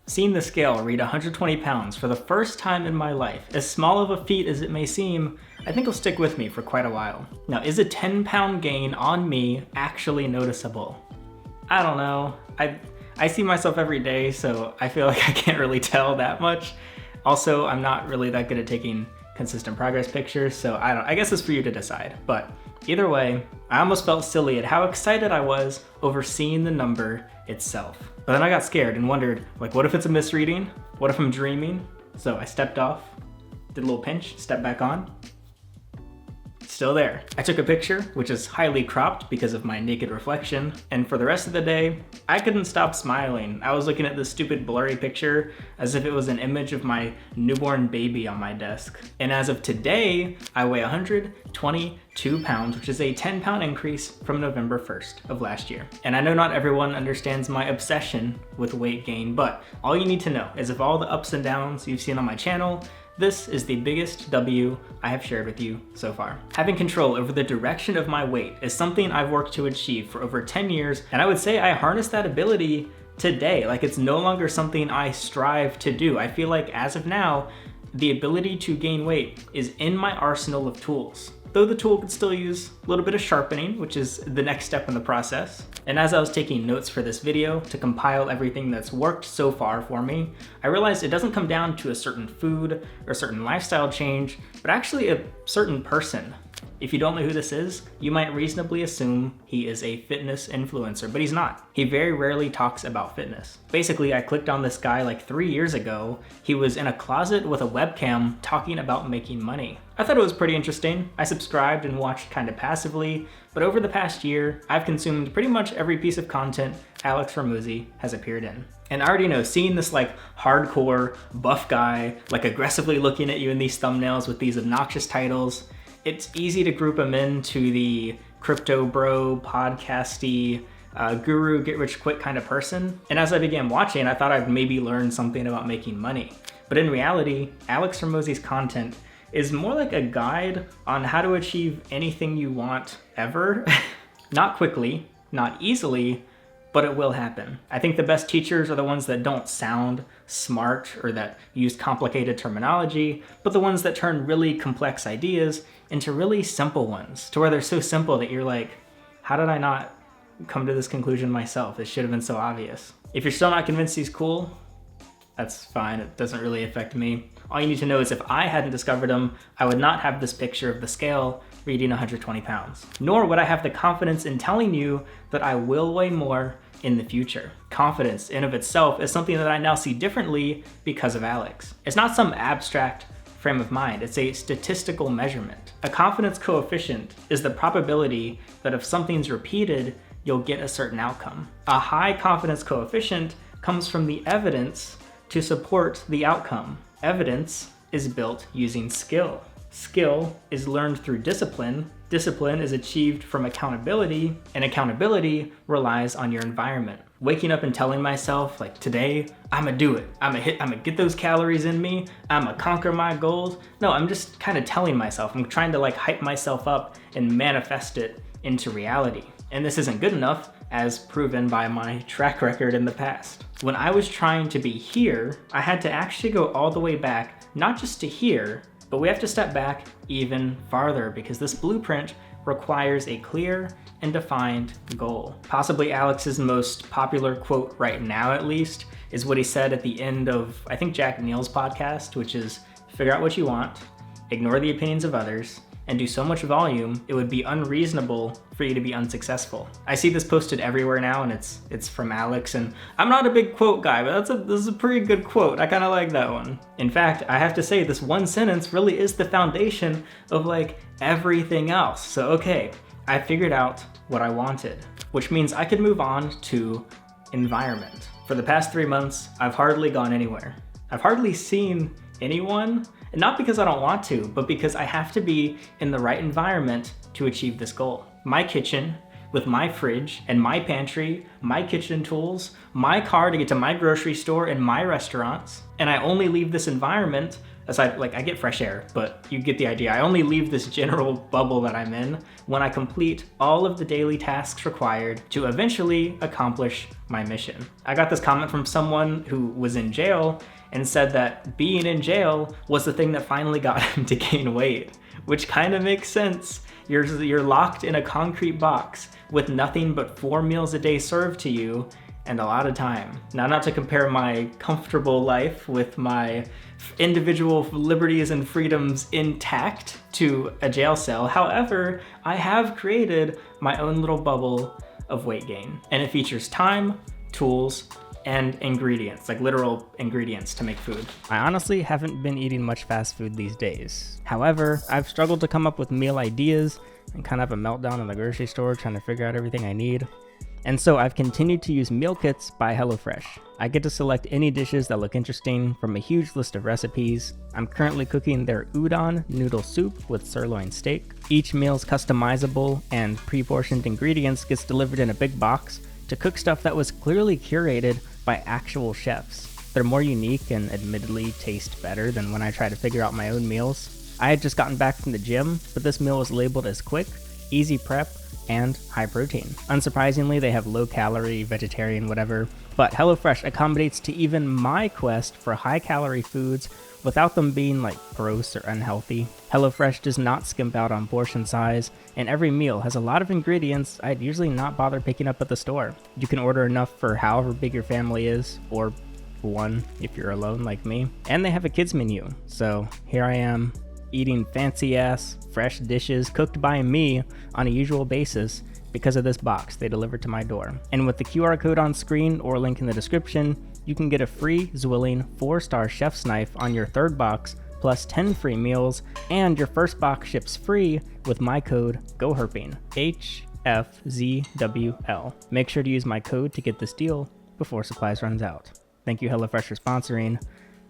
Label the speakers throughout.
Speaker 1: Seeing the scale read 120 pounds for the first time in my life, as small of a feat as it may seem, I think will stick with me for quite a while. Now, is a 10-pound gain on me actually noticeable? I don't know. I see myself every day, so I feel like I can't really tell that much. Also, I'm not really that good at taking consistent progress pictures, so I guess it's for you to decide. But either way, I almost felt silly at how excited I was over seeing the number itself. But then I got scared and wondered, like, what if it's a misreading? What if I'm dreaming? So I stepped off, did a little pinch, stepped back on. Still there. I took a picture, which is highly cropped because of my naked reflection, and for the rest of the day, I couldn't stop smiling. I was looking at this stupid blurry picture as if it was an image of my newborn baby on my desk. And as of today, I weigh 122 pounds, which is a 10-pound increase from November 1st of last year. And I know not everyone understands my obsession with weight gain, but all you need to know is of all the ups and downs you've seen on my channel, this is the biggest W I have shared with you so far. Having control over the direction of my weight is something I've worked to achieve for over 10 years, and I would say I harness that ability today. Like, it's no longer something I strive to do. I feel like as of now, the ability to gain weight is in my arsenal of tools. Though the tool could still use a little bit of sharpening, which is the next step in the process. And as I was taking notes for this video to compile everything that's worked so far for me, I realized it doesn't come down to a certain food or a certain lifestyle change, but actually a certain person. If you don't know who this is, you might reasonably assume he is a fitness influencer, but he's not. He very rarely talks about fitness. Basically, I clicked on this guy like 3 years ago. He was in a closet with a webcam talking about making money. I thought it was pretty interesting. I subscribed and watched kind of passively, but over the past year, I've consumed pretty much every piece of content Alex Hormozi has appeared in. And I already know, seeing this like hardcore buff guy, like aggressively looking at you in these thumbnails with these obnoxious titles, it's easy to group him into the crypto bro, podcasty, guru, get rich quick kind of person. And as I began watching, I thought I'd maybe learn something about making money. But in reality, Alex Hormozi's content is more like a guide on how to achieve anything you want ever. Not quickly, not easily, but it will happen. I think the best teachers are the ones that don't sound smart or that use complicated terminology, but the ones that turn really complex ideas into really simple ones, to where they're so simple that you're like, how did I not come to this conclusion myself? This should have been so obvious. If you're still not convinced he's cool, that's fine. It doesn't really affect me. All you need to know is if I hadn't discovered him, I would not have this picture of the scale reading 120 pounds. Nor would I have the confidence in telling you that I will weigh more in the future. Confidence in of itself is something that I now see differently because of Alex. It's not some abstract frame of mind, it's a statistical measurement. A confidence coefficient is the probability that if something's repeated, you'll get a certain outcome. A high confidence coefficient comes from the evidence to support the outcome. Evidence is built using skill. Skill is learned through discipline. Discipline is achieved from accountability, and accountability relies on your environment. Waking up and telling myself, like, today, I'ma do it. I'ma get those calories in me. I'ma conquer my goals. No, I'm just kind of telling myself. I'm trying to like hype myself up and manifest it into reality. And this isn't good enough, as proven by my track record in the past. When I was trying to be here, I had to actually go all the way back, not just to here, but we have to step back even farther because this blueprint requires a clear and defined goal. Possibly Alex's most popular quote right now, at least, is what he said at the end of, I think, Jack Neal's podcast, which is, figure out what you want, ignore the opinions of others, and do so much volume, it would be unreasonable for you to be unsuccessful. I see this posted everywhere now, and it's from Alex, and I'm not a big quote guy, but this is a pretty good quote. I kind of like that one. In fact, I have to say this one sentence really is the foundation of like everything else. So okay, I figured out what I wanted, which means I could move on to environment. For the past 3 months, I've hardly gone anywhere. I've hardly seen anyone, and not because I don't want to, but because I have to be in the right environment to achieve this goal. My kitchen, with my fridge and my pantry, my kitchen tools, my car to get to my grocery store and my restaurants. And I only leave this environment, aside, like I get fresh air, but you get the idea. I only leave this general bubble that I'm in when I complete all of the daily tasks required to eventually accomplish my mission. I got this comment from someone who was in jail and said that being in jail was the thing that finally got him to gain weight, which kind of makes sense. You're locked in a concrete box with nothing but 4 meals a day served to you and a lot of time. Now, not to compare my comfortable life with my individual liberties and freedoms intact to a jail cell. However, I have created my own little bubble of weight gain, and it features time, tools, and ingredients, like literal ingredients to make food. I honestly haven't been eating much fast food these days. However, I've struggled to come up with meal ideas and kind of have a meltdown in the grocery store trying to figure out everything I need. And so I've continued to use meal kits by HelloFresh. I get to select any dishes that look interesting from a huge list of recipes. I'm currently cooking their udon noodle soup with sirloin steak. Each meal's customizable and pre-portioned ingredients gets delivered in a big box to cook stuff that was clearly curated by actual chefs. They're more unique and admittedly taste better than when I try to figure out my own meals. I had just gotten back from the gym, but this meal was labeled as quick, easy prep, and high protein. Unsurprisingly, they have low calorie, vegetarian, whatever, but HelloFresh accommodates to even my quest for high calorie foods without them being like gross or unhealthy. HelloFresh does not skimp out on portion size, and every meal has a lot of ingredients I'd usually not bother picking up at the store. You can order enough for however big your family is, or one if you're alone like me. And they have a kids menu, so here I am, eating fancy-ass, fresh dishes cooked by me on a usual basis because of this box they delivered to my door. And with the QR code on screen or link in the description, you can get a free Zwilling 4-star chef's knife on your third box, plus 10 free meals, and your first box ships free with my code GOHERPING, HFZWL. Make sure to use my code to get this deal before supplies runs out. Thank you HelloFresh for sponsoring.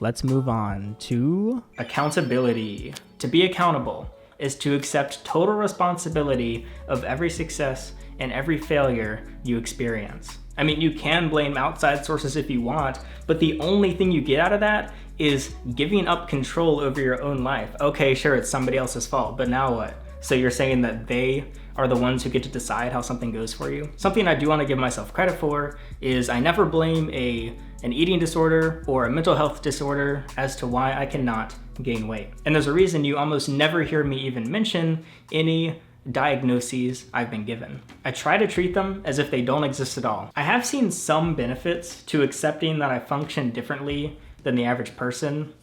Speaker 1: Let's move on to accountability. To be accountable is to accept total responsibility of every success and every failure you experience. I mean, you can blame outside sources if you want, but the only thing you get out of that is giving up control over your own life. Okay, sure, it's somebody else's fault, but now what? So you're saying that they are the ones who get to decide how something goes for you? Something I do want to give myself credit for is I never blame an eating disorder or a mental health disorder as to why I cannot gain weight. And there's a reason you almost never hear me even mention any diagnoses I've been given. I try to treat them as if they don't exist at all. I have seen some benefits to accepting that I function differently than the average person.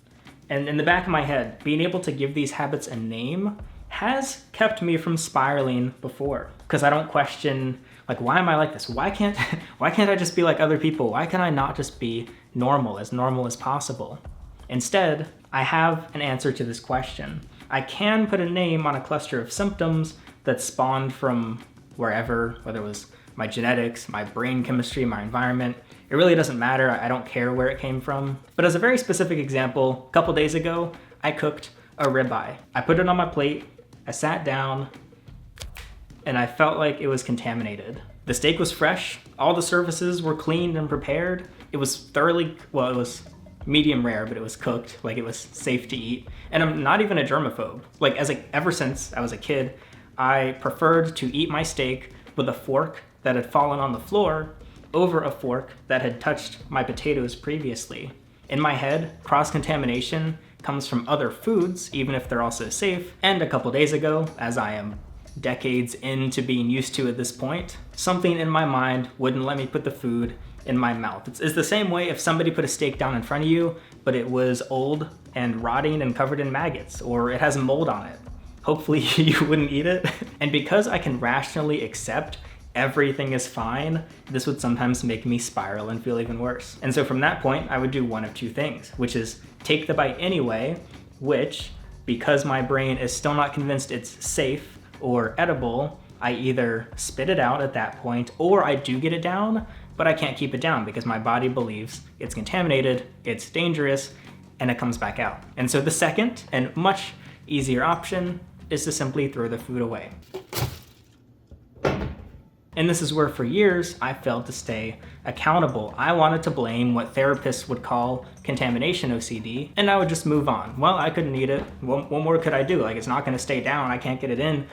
Speaker 1: And in the back of my head, being able to give these habits a name has kept me from spiraling before. Because I don't question, like, why am I like this? Why can't I just be like other people? Why can I not just be normal as possible? Instead, I have an answer to this question. I can put a name on a cluster of symptoms that spawned from wherever, whether it was my genetics, my brain chemistry, my environment. It really doesn't matter. I don't care where it came from. But as a very specific example, a couple days ago, I cooked a ribeye. I put it on my plate, I sat down, and I felt like it was contaminated. The steak was fresh, all the surfaces were cleaned and prepared. It was thoroughly, well, it was medium rare, but it was cooked, like it was safe to eat. And I'm not even a germaphobe. Like ever since I was a kid, I preferred to eat my steak with a fork that had fallen on the floor over a fork that had touched my potatoes previously. In my head, cross-contamination comes from other foods, even if they're also safe. And a couple days ago, as I am decades into being used to at this point, something in my mind wouldn't let me put the food in my mouth. It's the same way if somebody put a steak down in front of you, but it was old and rotting and covered in maggots, or it has mold on it. Hopefully you wouldn't eat it. And because I can rationally accept everything is fine, this would sometimes make me spiral and feel even worse. And so from that point, I would do one of two things, which is take the bite anyway, which, because my brain is still not convinced it's safe or edible, I either spit it out at that point, or I do get it down, but I can't keep it down because my body believes it's contaminated, it's dangerous, and it comes back out. And so the second and much easier option is to simply throw the food away. And this is where for years I failed to stay accountable. I wanted to blame what therapists would call contamination OCD, and I would just move on. Well, I couldn't eat it. What more could I do? Like, it's not gonna stay down, I can't get it in.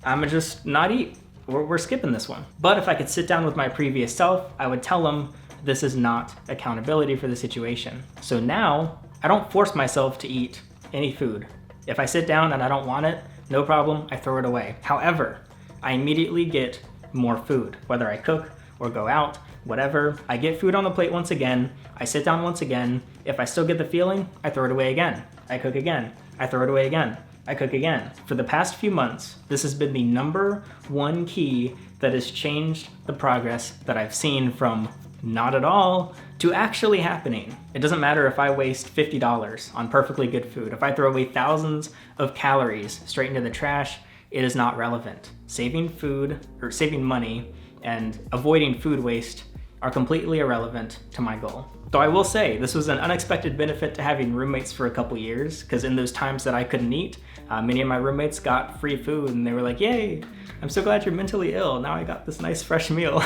Speaker 1: I'ma just not eat. We're skipping this one. But if I could sit down with my previous self, I would tell them this is not accountability for the situation. So now I don't force myself to eat any food. If I sit down and I don't want it, no problem, I throw it away. However, I immediately get more food, whether I cook or go out, whatever. I get food on the plate once again, I sit down once again. If I still get the feeling, I throw it away again. I cook again, I throw it away again. I cook again. For the past few months, this has been the #1 key that has changed the progress that I've seen from not at all to actually happening. It doesn't matter if I waste $50 on perfectly good food. If I throw away thousands of calories straight into the trash, it is not relevant. Saving food or saving money and avoiding food waste are completely irrelevant to my goal. Though I will say, this was an unexpected benefit to having roommates for a couple years, because in those times that I couldn't eat, many of my roommates got free food and they were like, yay, I'm so glad you're mentally ill. Now I got this nice fresh meal.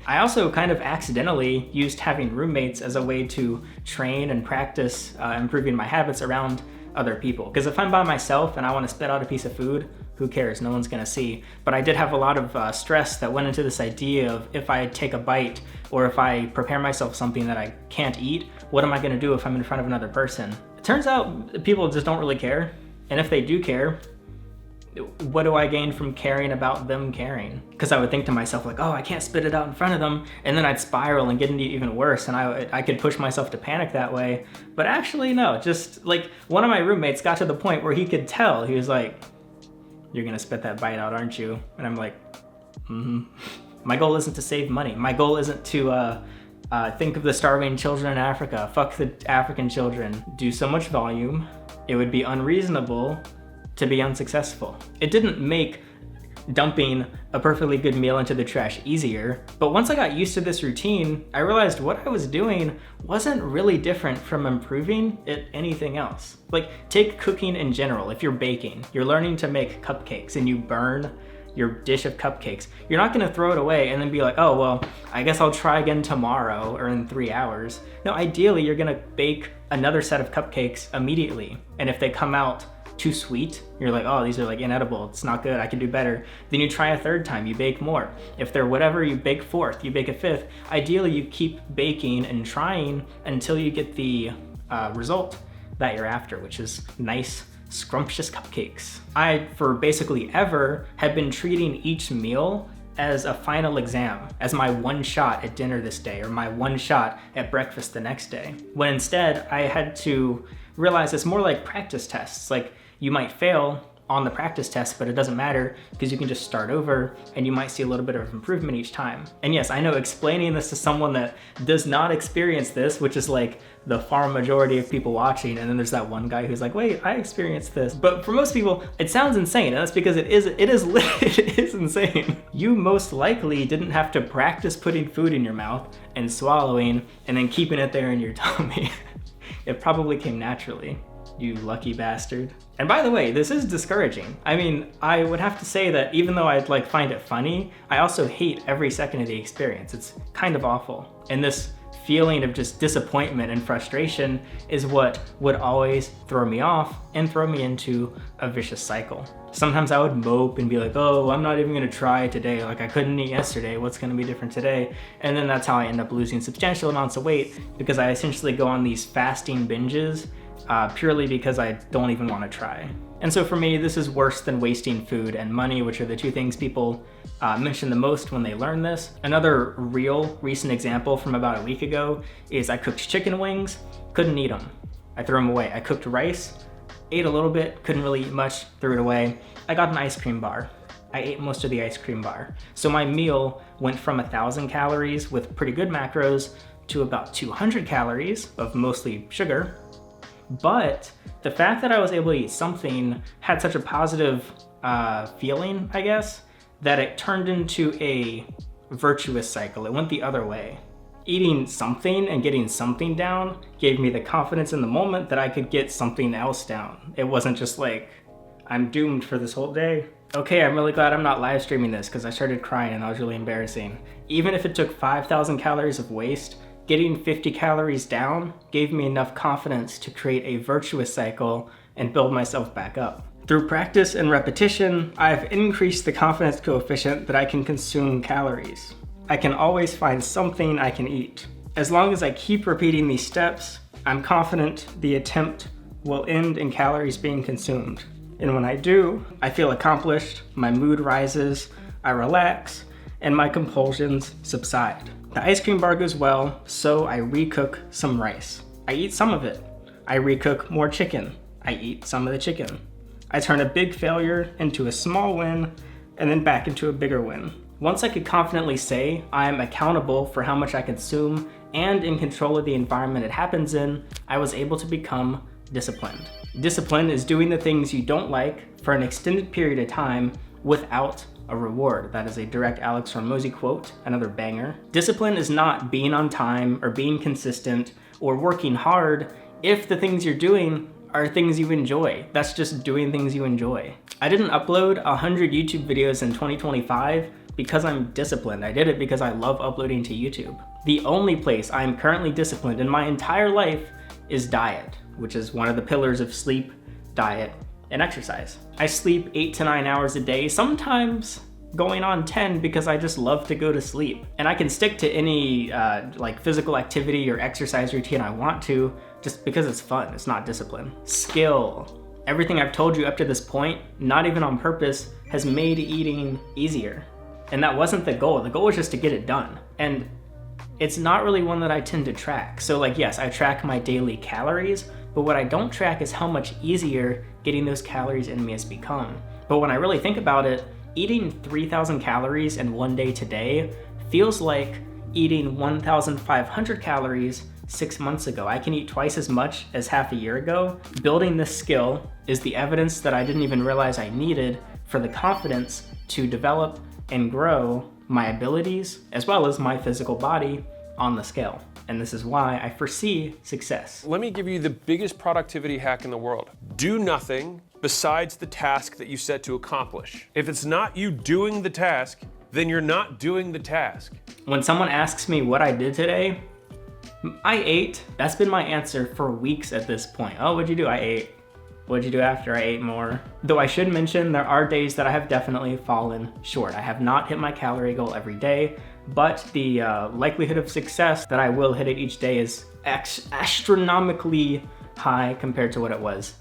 Speaker 1: I also kind of accidentally used having roommates as a way to train and practice improving my habits around other people. Because if I'm by myself and I want to spit out a piece of food, who cares? No one's gonna see. But I did have a lot of stress that went into this idea of if I take a bite or if I prepare myself something that I can't eat, what am I gonna do if I'm in front of another person? It turns out people just don't really care. And if they do care, what do I gain from caring about them caring? Because I would think to myself like, oh, I can't spit it out in front of them, and then I'd spiral and get into even worse, and I could push myself to panic that way. But actually, no, just like one of my roommates got to the point where he could tell, he was like, you're gonna spit that bite out, aren't you? And I'm like, mm-hmm. My goal isn't to save money. My goal isn't to think of the starving children in Africa. Fuck the African children. Do so much volume. It would be unreasonable to be unsuccessful. It didn't make dumping a perfectly good meal into the trash easier, but once I got used to this routine, I realized what I was doing wasn't really different from improving at anything else. Like, take cooking in general. If you're baking, you're learning to make cupcakes and you burn your dish of cupcakes, you're not gonna throw it away and then be like, oh, well, I guess I'll try again tomorrow or in 3 hours. No, ideally, you're gonna bake another set of cupcakes immediately. And if they come out too sweet, you're like, oh, these are like inedible, it's not good, I can do better. Then you try a third time, you bake more. If they're whatever, you bake fourth, you bake a fifth. Ideally, you keep baking and trying until you get the result that you're after, which is nice, scrumptious cupcakes. I, for basically ever, had been treating each meal as a final exam, as my one shot at dinner this day, or my one shot at breakfast the next day. When instead, I had to realize it's more like practice tests. Like, you might fail on the practice test, but it doesn't matter because you can just start over and you might see a little bit of improvement each time. And yes, I know explaining this to someone that does not experience this, which is like the far majority of people watching, and then there's that one guy who's like, wait, I experienced this. But for most people, it sounds insane, and that's because it is insane. You most likely didn't have to practice putting food in your mouth and swallowing and then keeping it there in your tummy. It probably came naturally. You lucky bastard. And by the way, this is discouraging. I mean, I would have to say that even though I'd like find it funny, I also hate every second of the experience. It's kind of awful. And this feeling of just disappointment and frustration is what would always throw me off and throw me into a vicious cycle. Sometimes I would mope and be like, oh, I'm not even gonna try today. Like, I couldn't eat yesterday, what's gonna be different today? And then that's how I end up losing substantial amounts of weight, because I essentially go on these fasting binges purely because I don't even wanna try. And so for me, this is worse than wasting food and money, which are the two things people mention the most when they learn this. Another real recent example from about a week ago is I cooked chicken wings, couldn't eat them. I threw them away. I cooked rice, ate a little bit, couldn't really eat much, threw it away. I got an ice cream bar. I ate most of the ice cream bar. So my meal went from 1,000 calories with pretty good macros to about 200 calories of mostly sugar. But the fact that I was able to eat something had such a positive feeling, I guess, that it turned into a virtuous cycle. It went the other way. Eating something and getting something down gave me the confidence in the moment that I could get something else down. It wasn't just like, I'm doomed for this whole day. Okay, I'm really glad I'm not live streaming this because I started crying and that was really embarrassing. Even if it took 5,000 calories of waste, getting 50 calories down gave me enough confidence to create a virtuous cycle and build myself back up. Through practice and repetition, I've increased the confidence coefficient that I can consume calories. I can always find something I can eat. As long as I keep repeating these steps, I'm confident the attempt will end in calories being consumed. And when I do, I feel accomplished, my mood rises, I relax, and my compulsions subside. The ice cream bar goes well, so I recook some rice. I eat some of it. I recook more chicken. I eat some of the chicken. I turn a big failure into a small win, and then back into a bigger win. Once I could confidently say I am accountable for how much I consume and in control of the environment it happens in, I was able to become disciplined. Discipline is doing the things you don't like for an extended period of time without a reward. That is a direct Alex Hormozi quote, another banger. Discipline is not being on time or being consistent or working hard if the things you're doing are things you enjoy. That's just doing things you enjoy. I didn't upload 100 YouTube videos in 2025 because I'm disciplined. I did it because I love uploading to YouTube. The only place I'm currently disciplined in my entire life is diet, which is one of the pillars of sleep, diet, and exercise. I sleep 8 to 9 hours a day, sometimes going on 10 because I just love to go to sleep. And I can stick to any like physical activity or exercise routine I want to just because it's fun, it's not discipline. Skill. Everything I've told you up to this point, not even on purpose, has made eating easier. And that wasn't the goal. The goal was just to get it done. And it's not really one that I tend to track. So like, yes, I track my daily calories, but what I don't track is how much easier getting those calories in me has become. But when I really think about it, eating 3,000 calories in one day today feels like eating 1,500 calories 6 months ago. I can eat twice as much as half a year ago. Building this skill is the evidence that I didn't even realize I needed for the confidence to develop and grow my abilities as well as my physical body on the scale. And this is why I foresee success.
Speaker 2: Let me give you the biggest productivity hack in the world. Do nothing besides the task that you set to accomplish. If it's not you doing the task, then you're not doing the task.
Speaker 1: When someone asks me what I did today, I ate. That's been my answer for weeks at this point. Oh, what'd you do? I ate. What'd you do after? I ate more. Though I should mention there are days that I have definitely fallen short. I have not hit my calorie goal every day, but the likelihood of success that I will hit it each day is astronomically high compared to what it was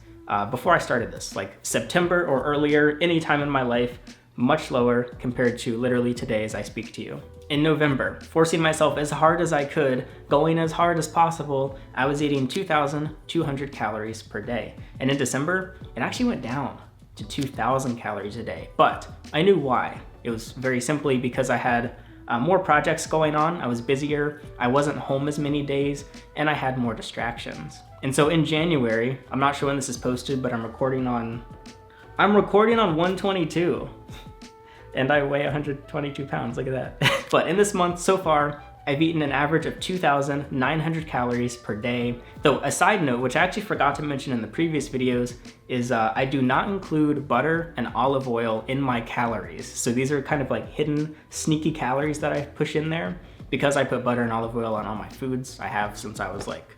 Speaker 1: before I started this. Like September or earlier, any time in my life, much lower compared to literally today as I speak to you. In November, forcing myself as hard as I could, going as hard as possible, I was eating 2,200 calories per day. And in December, it actually went down to 2,000 calories a day. But I knew why. It was very simply because I had more projects going on, I was busier, I wasn't home as many days, and I had more distractions. And so in January, I'm not sure when this is posted, but I'm recording on 122. And I weigh 122 pounds, look at that. But in this month so far, I've eaten an average of 2,900 calories per day. Though a side note, which I actually forgot to mention in the previous videos, is I do not include butter and olive oil in my calories. So these are kind of like hidden, sneaky calories that I push in there because I put butter and olive oil on all my foods. I have since I was like,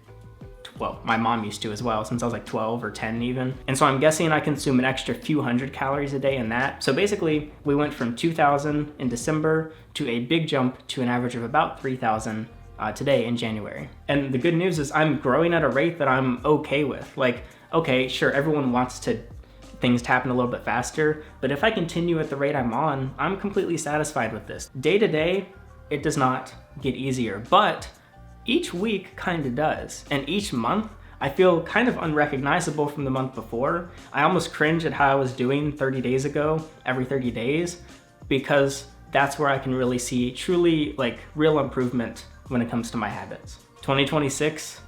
Speaker 1: well, my mom used to as well, since I was like 12 or 10 even. And so I'm guessing I consume an extra few hundred calories a day in that. So basically, we went from 2,000 in December to a big jump to an average of about 3,000 today in January. And the good news is I'm growing at a rate that I'm okay with. Like, okay, sure, everyone wants things to happen a little bit faster, but if I continue at the rate I'm on, I'm completely satisfied with this. Day to day, it does not get easier, but each week kind of does. And each month, I feel kind of unrecognizable from the month before. I almost cringe at how I was doing 30 days ago, every 30 days, because that's where I can really see truly like real improvement when it comes to my habits. 2026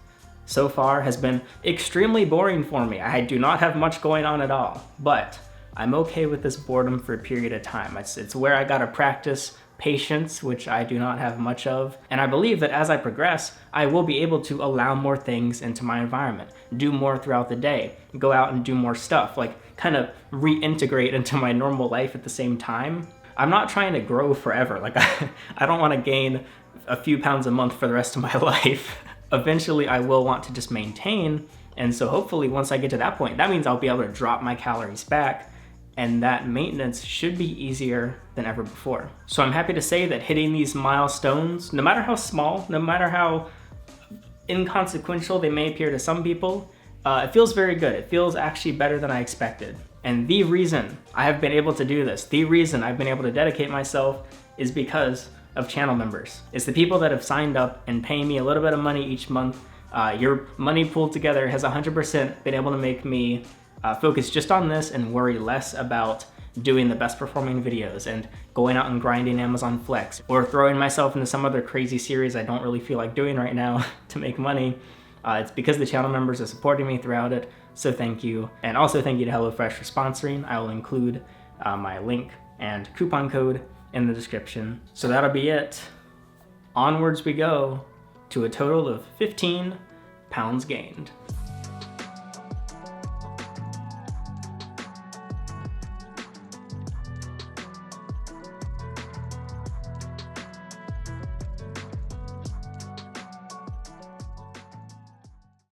Speaker 1: so far has been extremely boring for me. I do not have much going on at all, but I'm okay with this boredom for a period of time. It's where I gotta practice patience, which I do not have much of. And I believe that as I progress, I will be able to allow more things into my environment, do more throughout the day, go out and do more stuff, like kind of reintegrate into my normal life at the same time. I'm not trying to grow forever. Like I don't want to gain a few pounds a month for the rest of my life. Eventually I will want to just maintain. And so hopefully once I get to that point, that means I'll be able to drop my calories back, and that maintenance should be easier than ever before. So I'm happy to say that hitting these milestones, no matter how small, no matter how inconsequential they may appear to some people, it feels very good. It feels actually better than I expected. And the reason I have been able to do this, the reason I've been able to dedicate myself is because of channel members. It's the people that have signed up and pay me a little bit of money each month. Your money pooled together has 100% been able to make me focus just on this and worry less about doing the best performing videos and going out and grinding Amazon Flex or throwing myself into some other crazy series I don't really feel like doing right now to make money. It's because the channel members are supporting me throughout it, so thank you. And also thank you to HelloFresh for sponsoring. I will include my link and coupon code in the description. So that'll be it. Onwards we go to a total of 15 pounds gained.